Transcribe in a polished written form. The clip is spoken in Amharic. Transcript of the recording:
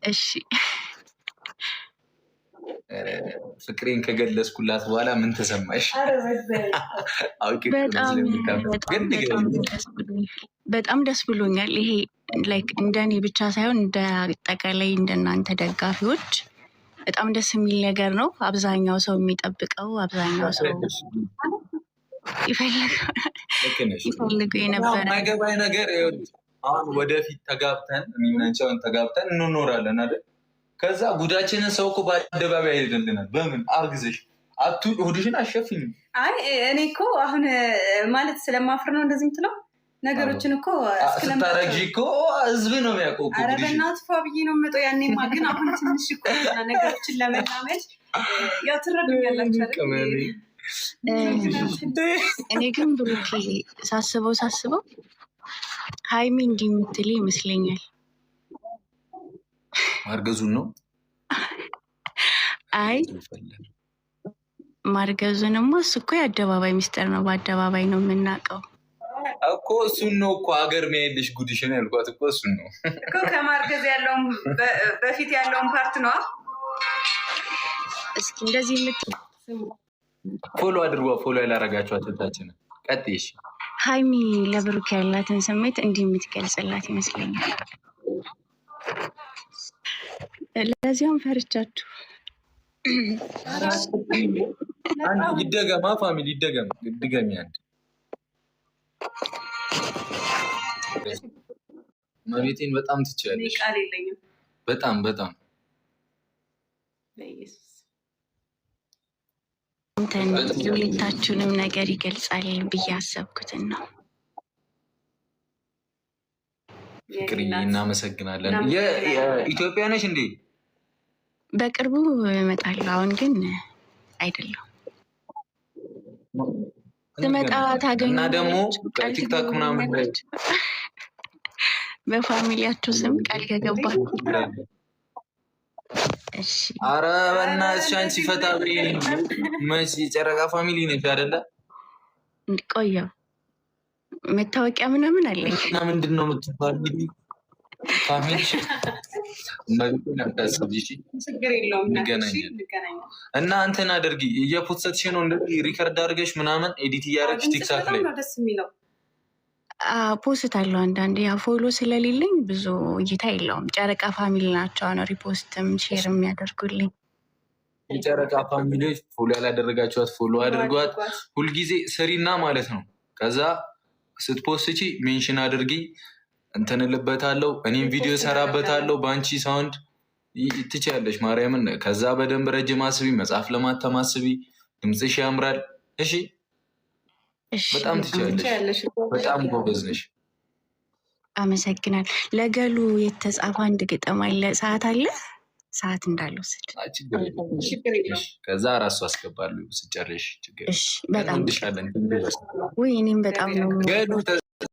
እሺ ፍቅሬን ከገለጽኩላት በኋላ ምን ተሰማሽ? በጣም ደስ ብሎኛል። ይሄ ላይክ እንደኔ ብቻ ሳይሆን እንደ አጠቃላይ እንደናንተ ደጋፊዎች በጣም ደስ የሚል ነገር ነው። አብዛኛው ሰው የሚጠብቀው አብዛኛው ሰው ይፈልጉ የነበረ ማይገባኝ ነገር አሁን ወደፊት ተጋብተን የሚናንቸውን ተጋብተን እንኖራለን አይደል? ከዛ ጉዳችንን ሰው እኮ በአደባባይ አይደልናል። በምን አርግዘሽ ሆድሽን አሸፍኝ። አይ እኔ እኮ አሁን ማለት ስለማፍር ነው እንደዚህ ምትለው ነገሮችን እኮ ስታረግዢ እኮ ህዝብ ነው የሚያውቀው። ኧረ በእናትህ ፏ ብዬ ነው የምመጣው። ያኔማ ግን አሁን ትንሽ እኮ ነገሮችን ለመላመድ ያው ትረዱኛላችሁ። እኔ ግን ብሩኬ ሳስበው ሀይሚ እንዲህ የምትል ይመስለኛል። ማርገዙን ነው? አይ ማርገዙንማ እሱ እኮ የአደባባይ ሚስጥር ነው። በአደባባይ ነው የምናውቀው እኮ እሱን ነው እኮ ሀገር ሚያይልሽ ጉድሽን ያልኳት እኮ እሱን ነው እኮ። ከማርገዝ ያለውን በፊት ያለውን ፓርት ነው። እስኪ እንደዚህ ፎሎ አድርጓ። ፎሎ ያላረጋችኋት እህታችንን ቀጥይሽ። ሀይሚ ለብሩክ ያላትን ስሜት እንዲህ የምትገልጽላት ይመስለኛል። ለዚያም ፈርቻችሁ ይደገማ ፋሚሊ ድገሚ አንድ መቤቴን በጣም ትችያለሽ። ቃል የለኝም። በጣም ሁለታችሁንም ነገር ይገልጻል ብዬ አሰብኩትን ነው። ፍቅርዬ እናመሰግናለን። የኢትዮጵያ ነሽ እንዴ? በቅርቡ እመጣለሁ። አሁን ግን አይደለሁም። ስመጣ ታገኙ እና ደግሞ ቲክታክ ምናምን በፋሚሊያችሁ ስም ቃል ከገባችሁ እሺ። ኧረ በእናትሽ አንቺ ፈታ መች ጨረቃ ፋሚሊ ነች አይደለ? ቆየው መታወቂያ ምናምን አለኝ እና ምንድን ነው የምትባል ፋሚሊ ችግር የለውም። እና እንትን አድርጊ እየፖሰትሽ ነው እንደዚህ ሪከርድ አድርገሽ ምናምን ኤዲት እያደረግሽ ቲክታክ ላይ ደስ የሚለው ፖስት አለው። አንዳንድ ያ ፎሎ ስለሌለኝ ብዙ እይታ የለውም። ጨረቃ ፋሚሊ ናቸው አሁን ሪፖስትም ሼር የሚያደርጉልኝ። የጨረቃ ፋሚሊዎች ፎሎ ያላደረጋችኋት ፎሎ አድርጓት። ሁልጊዜ ስሪና ማለት ነው። ከዛ ስትፖስቺ ሜንሽን አድርጊ እንትንልበታለው። እኔም ቪዲዮ ሰራበታለው በአንቺ ሳውንድ ትችያለሽ ማርያምን። ከዛ በደንብ ረጅም አስቢ፣ መጽሐፍ ለማተም አስቢ። ድምፅሽ ያምራል። እሺ በጣም ትችያለሽ። በጣም ጎበዝ ነሽ። አመሰግናል። ለገሉ የተጻፈ አንድ ግጥም አለ። ሰዓት አለ። ሰዓት እንዳልወስድ ከዛ ራሱ አስገባሉ ስጨርሽ። ችግር በጣም እኔም በጣም ነው